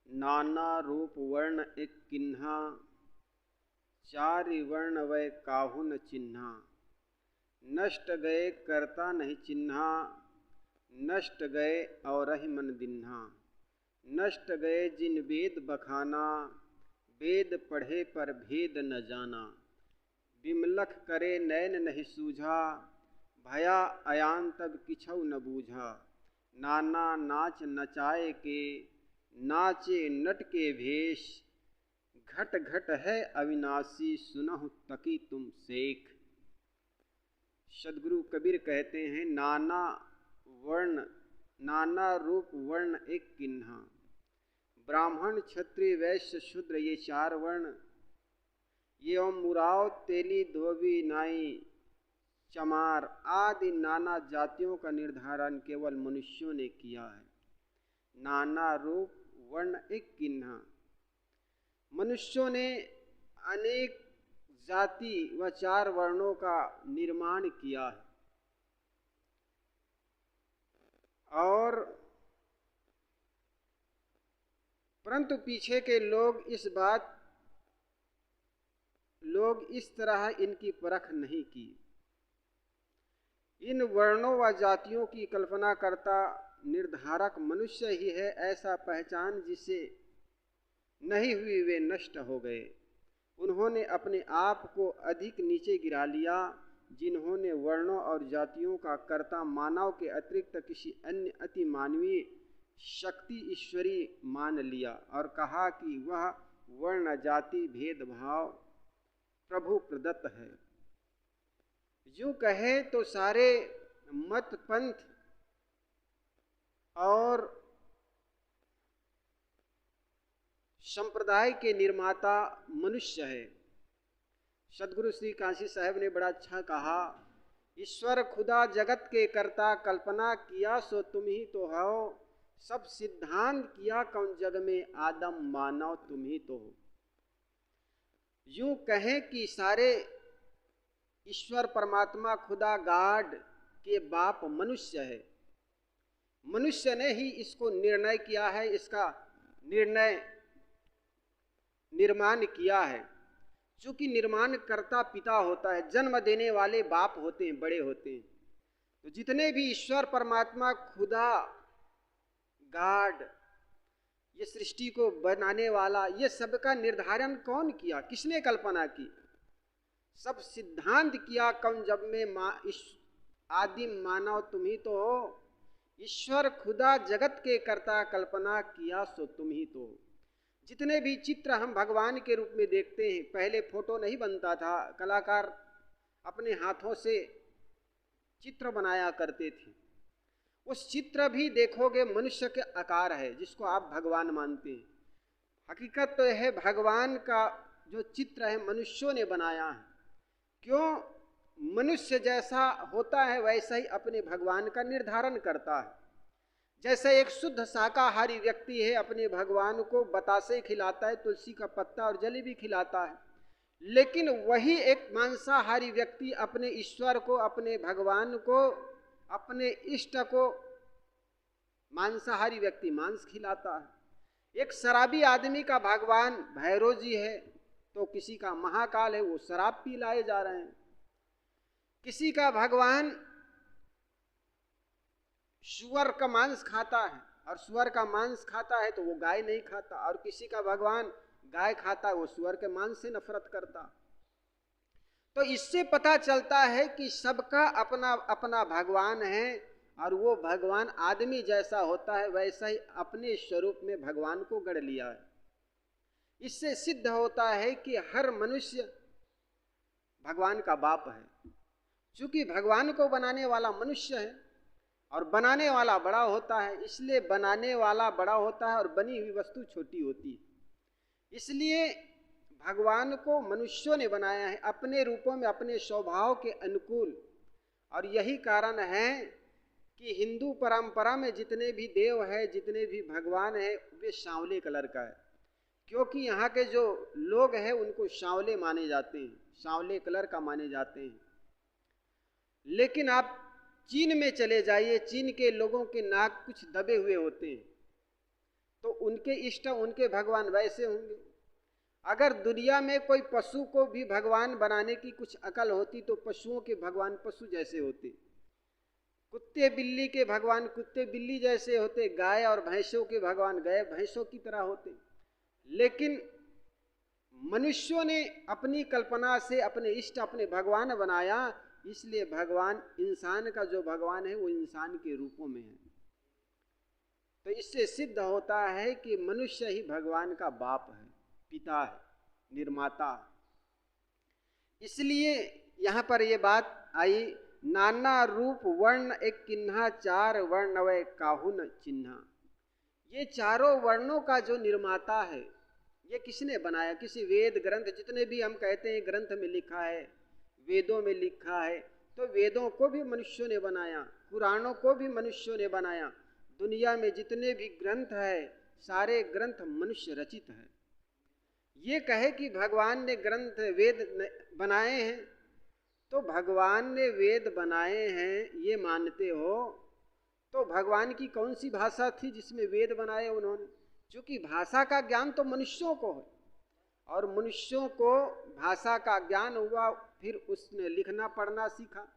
नाना रूप वर्ण एक किन्हा, चारि वर्ण वै काहू न चिन्हा। नष्ट गए करता नहीं चिन्हा, नष्ट गए औरहि मन दिन्हा। नष्ट गए जिन वेद बखाना, वेद पढ़े पर भेद न जाना। बिमलख करे नैन नहीं सूझा, भया अयान तब किछौ न बूझा। नाना नाच नचाए के, नाचे नट के भेष। घट घट है अविनाशी, सुनहु तकी तुम सेख। सदगुरु कबीर कहते हैं नाना वर्ण, नाना रूप वर्ण एक किन्हा। ब्राह्मण क्षत्रिय वैश्य शूद्र ये चार वर्ण, ये मुराव तेली धोबी नाई चमार आदि नाना जातियों का निर्धारण केवल मनुष्यों ने किया है। नाना रूप वर्ण एक किन्हा, मनुष्यों ने अनेक जाति व चार वर्णों का निर्माण किया है। और परंतु पीछे के लोग इस तरह इनकी परख नहीं की। इन वर्णों व जातियों की कल्पना करता निर्धारक मनुष्य ही है, ऐसा पहचान जिसे नहीं हुई वे नष्ट हो गए। उन्होंने अपने आप को अधिक नीचे गिरा लिया। जिन्होंने वर्णों और जातियों का कर्ता मानव के अतिरिक्त किसी अन्य अति मानवीय शक्ति ईश्वरी मान लिया और कहा कि वह वर्ण जाति भेदभाव प्रभु प्रदत्त है। यूं कहे तो सारे मत पंथ और संप्रदाय के निर्माता मनुष्य है। सदगुरु श्री काशी साहब ने बड़ा अच्छा कहा, ईश्वर खुदा जगत के कर्ता, कल्पना किया सो तुम ही तो हो। सब सिद्धांत किया कौन जग में, आदम मानव तुम ही तो हो। यूं कहें कि सारे ईश्वर परमात्मा खुदा गाड के बाप मनुष्य है। मनुष्य ने ही इसको निर्णय किया है, इसका निर्माण किया है। चूंकि निर्माण करता पिता होता है, जन्म देने वाले बाप होते हैं, बड़े होते हैं। तो जितने भी ईश्वर परमात्मा खुदा गाड, ये सृष्टि को बनाने वाला, ये सबका निर्धारण कौन किया, किसने कल्पना की? सब सिद्धांत किया कौन जब में आदिम मानव तुम ही तो हो। ईश्वर खुदा जगत के कर्ता, कल्पना किया सो तुम ही तो हो। जितने भी चित्र हम भगवान के रूप में देखते हैं, पहले फोटो नहीं बनता था, कलाकार अपने हाथों से चित्र बनाया करते थे। उस चित्र भी देखोगे मनुष्य के आकार है, जिसको आप भगवान मानते हैं। हकीकत तो यह है भगवान का जो चित्र है मनुष्यों ने बनाया है। क्यों? मनुष्य जैसा होता है वैसा ही अपने भगवान का निर्धारण करता है। जैसे एक शुद्ध शाकाहारी व्यक्ति है, अपने भगवान को बतासे खिलाता है, तुलसी का पत्ता और जलेबी खिलाता है। लेकिन वही एक मांसाहारी व्यक्ति अपने ईश्वर को, अपने भगवान को, अपने इष्ट को, मांसाहारी व्यक्ति मांस खिलाता है। एक शराबी आदमी का भगवान भैरव जी है, तो किसी का महाकाल है, वो शराब पी लाए जा रहे हैं। किसी का भगवान सुअर का मांस खाता है और सुअर का मांस खाता है तो वो गाय नहीं खाता, और किसी का भगवान गाय खाता है, वो सुअर के मांस से नफरत करता। तो इससे पता चलता है कि सबका अपना अपना भगवान है, और वो भगवान आदमी जैसा होता है वैसा ही अपने स्वरूप में भगवान को गढ़ लिया है। इससे सिद्ध होता है कि हर मनुष्य भगवान का बाप है। चूंकि भगवान को बनाने वाला मनुष्य है और बनाने वाला बड़ा होता है, इसलिए बनाने वाला बड़ा होता है और बनी हुई वस्तु छोटी होती है। इसलिए भगवान को मनुष्यों ने बनाया है अपने रूपों में, अपने स्वभाव के अनुकूल। और यही कारण है कि हिंदू परंपरा में जितने भी देव है, जितने भी भगवान है, वे सांवले कलर का है। क्योंकि यहाँ के जो लोग हैं उनको सांवले माने जाते हैं, सांवले कलर का माने जाते हैं। लेकिन आप चीन में चले जाइए, चीन के लोगों के नाक कुछ दबे हुए होते हैं, तो उनके इष्ट उनके भगवान वैसे होंगे। अगर दुनिया में कोई पशु को भी भगवान बनाने की कुछ अकल होती तो पशुओं के भगवान पशु जैसे होते, कुत्ते बिल्ली के भगवान कुत्ते बिल्ली जैसे होते, गाय और भैंसों के भगवान गाय भैंसों की तरह होते। लेकिन मनुष्यों ने अपनी कल्पना से अपने इष्ट अपने भगवान बनाया, इसलिए भगवान इंसान का जो भगवान है वो इंसान के रूपों में है। तो इससे सिद्ध होता है कि मनुष्य ही भगवान का बाप है, पिता है, निर्माता है। इसलिए यहाँ पर ये बात आई, नाना रूप वर्ण एक किन्हा चार वर्ण वै काहुन चिन्हा। ये चारों वर्णों का जो निर्माता है ये किसने बनाया? किसी वेद ग्रंथ, जितने भी हम कहते हैं ग्रंथ में लिखा है, वेदों में लिखा है, तो वेदों को भी मनुष्यों ने बनाया, पुराणों को भी मनुष्यों ने बनाया। दुनिया में जितने भी ग्रंथ है सारे ग्रंथ मनुष्य रचित है। ये कहे कि भगवान ने ग्रंथ वेद बनाए हैं, तो भगवान ने वेद बनाए हैं ये मानते हो, तो भगवान की कौन सी भाषा थी जिसमें वेद बनाए उन्होंने? क्योंकि भाषा का ज्ञान तो मनुष्यों को है, और मनुष्यों को भाषा का ज्ञान हुआ, फिर उसने लिखना पढ़ना सीखा।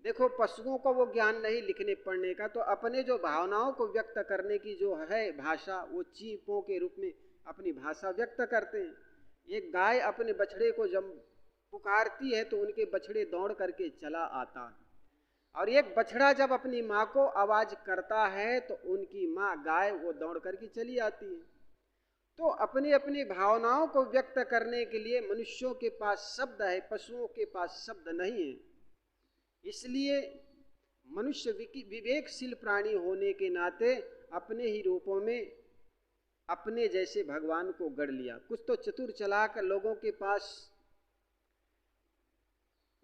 देखो पशुओं को वो ज्ञान नहीं लिखने पढ़ने का, तो अपने जो भावनाओं को व्यक्त करने की जो है भाषा, वो चीपों के रूप में अपनी भाषा व्यक्त करते हैं। एक गाय अपने बछड़े को जब पुकारती है तो उनके बछड़े दौड़ करके चला आता है, और एक बछड़ा जब अपनी माँ को आवाज करता है तो उनकी माँ गाय वो दौड़ करके चली आती है। तो अपनी अपनी भावनाओं को व्यक्त करने के लिए मनुष्यों के पास शब्द है, पशुओं के पास शब्द नहीं है। इसलिए मनुष्य विवेकशील प्राणी होने के नाते अपने ही रूपों में अपने जैसे भगवान को गढ़ लिया। कुछ तो चतुर चालाक लोगों के पास,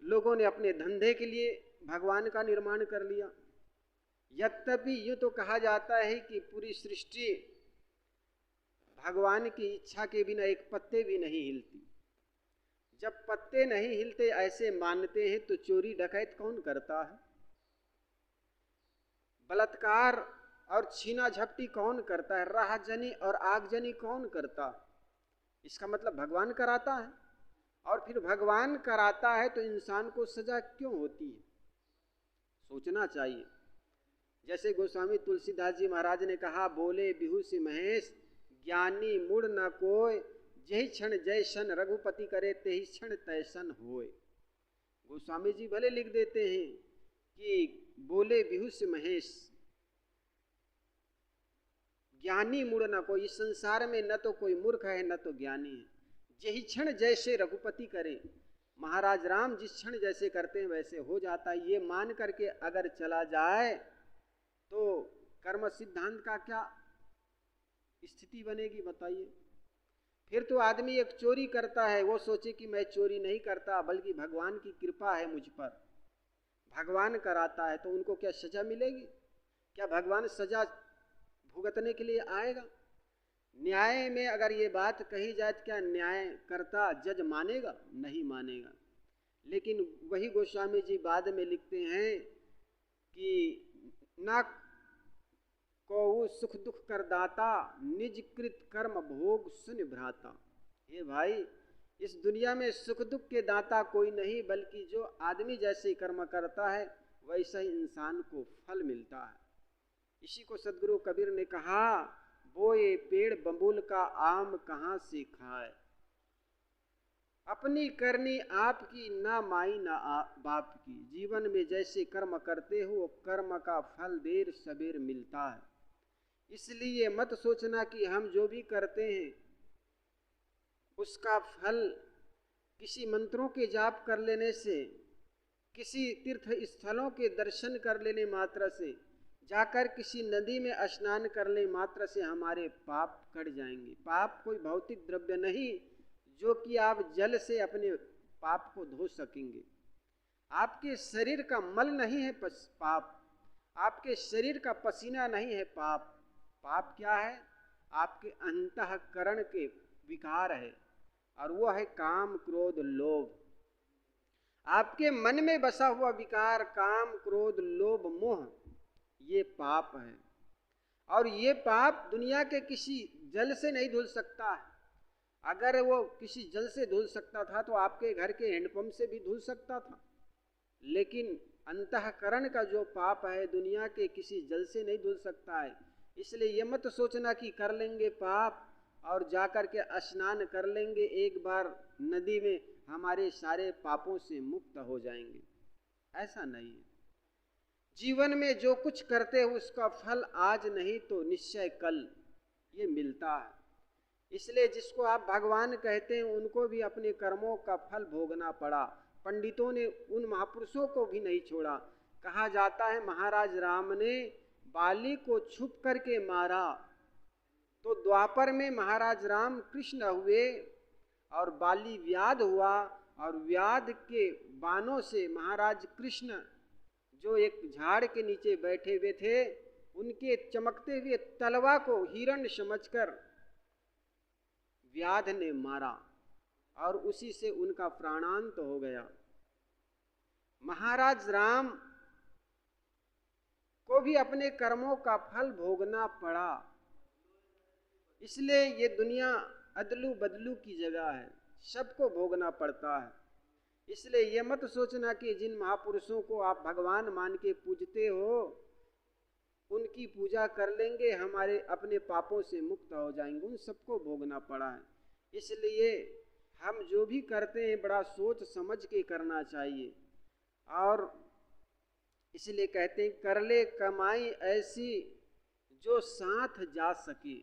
लोगों ने अपने धंधे के लिए भगवान का निर्माण कर लिया। यद्यपि यूँ तो कहा जाता है कि पूरी सृष्टि भगवान की इच्छा के बिना एक पत्ते भी नहीं हिलती। जब पत्ते नहीं हिलते ऐसे मानते हैं तो चोरी डकैत कौन करता है? बलात्कार और छीना झपटी कौन करता है? राहजनी और आगजनी कौन करता? इसका मतलब भगवान कराता है। और फिर भगवान कराता है तो इंसान को सजा क्यों होती है? सोचना चाहिए। जैसे गोस्वामी तुलसीदास जी महाराज ने कहा, बोले बिहू से महेश ज्ञानी मुड़ न कोय, जही क्षण जैसन रघुपति करे तेही क्षण तैसन होय। गोस्वामी जी भले लिख देते हैं कि बोले बिहू से महेश, ज्ञानी मुड़ न कोई, इस संसार में न तो कोई मूर्ख है न तो ज्ञानी है। यही क्षण जैसे रघुपति करे, महाराज राम जिस क्षण जैसे करते हैं वैसे हो जाता है। ये मान करके अगर चला जाए तो कर्म सिद्धांत का क्या स्थिति बनेगी बताइए? फिर तो आदमी एक चोरी करता है, वो सोचे कि मैं चोरी नहीं करता बल्कि भगवान की कृपा है मुझ पर, भगवान कराता है, तो उनको क्या सजा मिलेगी? क्या भगवान सजा भुगतने के लिए आएगा? न्याय में अगर ये बात कही जाए तो क्या न्याय करता जज मानेगा? नहीं मानेगा। लेकिन वही गोस्वामी जी बाद में लिखते हैं कि ना को सुख दुख कर दाता, निज कृत कर्म भोग सुन भ्राता। हे भाई, इस दुनिया में सुख दुख के दाता कोई नहीं, बल्कि जो आदमी जैसे कर्म करता है वैसा ही इंसान को फल मिलता है। इसी को सदगुरु कबीर ने कहा, बोए पेड़ बबूल का आम कहाँ से खाए, अपनी करनी आपकी ना माई ना बाप की। जीवन में जैसे कर्म करते हो कर्म का फल देर सबेर मिलता है। इसलिए मत सोचना कि हम जो भी करते हैं उसका फल किसी मंत्रों के जाप कर लेने से, किसी तीर्थ स्थलों के दर्शन कर लेने मात्र से, जाकर किसी नदी में स्नान करने मात्र से हमारे पाप कट जाएंगे। पाप कोई भौतिक द्रव्य नहीं जो कि आप जल से अपने पाप को धो सकेंगे। आपके शरीर का मल नहीं है पाप, आपके शरीर का पसीना नहीं है पाप। पाप क्या है? आपके अंतःकरण के विकार है, और वो है काम क्रोध लोभ। आपके मन में बसा हुआ विकार काम क्रोध लोभ मोह, ये पाप है। और ये पाप दुनिया के किसी जल से नहीं धुल सकता है। अगर वो किसी जल से धुल सकता था तो आपके घर के हैंडपंप से भी धुल सकता था, लेकिन अंतःकरण का जो पाप है दुनिया के किसी जल से नहीं धुल सकता है। इसलिए ये मत सोचना कि कर लेंगे पाप और जाकर के स्नान कर लेंगे एक बार नदी में, हमारे सारे पापों से मुक्त हो जाएंगे। ऐसा नहीं है। जीवन में जो कुछ करते हो उसका फल आज नहीं तो निश्चय कल ये मिलता है। इसलिए जिसको आप भगवान कहते हैं उनको भी अपने कर्मों का फल भोगना पड़ा। पंडितों ने उन महापुरुषों को भी नहीं छोड़ा। कहा जाता है महाराज राम ने बाली को छुप करके मारा, तो द्वापर में महाराज राम कृष्ण हुए और बाली व्याध हुआ, और व्याध के बाणों से महाराज कृष्ण जो एक झाड़ के नीचे बैठे हुए थे उनके चमकते हुए तलवा को हिरण समझकर व्याध ने मारा और उसी से उनका प्राणांत हो गया। महाराज राम को भी अपने कर्मों का फल भोगना पड़ा। इसलिए ये दुनिया अदलू बदलू की जगह है, सबको भोगना पड़ता है। इसलिए ये मत सोचना कि जिन महापुरुषों को आप भगवान मान के पूजते हो उनकी पूजा कर लेंगे हमारे अपने पापों से मुक्त हो जाएंगे, उन सबको भोगना पड़ा है। इसलिए हम जो भी करते हैं बड़ा सोच समझ के करना चाहिए। और इसलिए कहते हैं कर ले कमाई ऐसी जो साथ जा सके।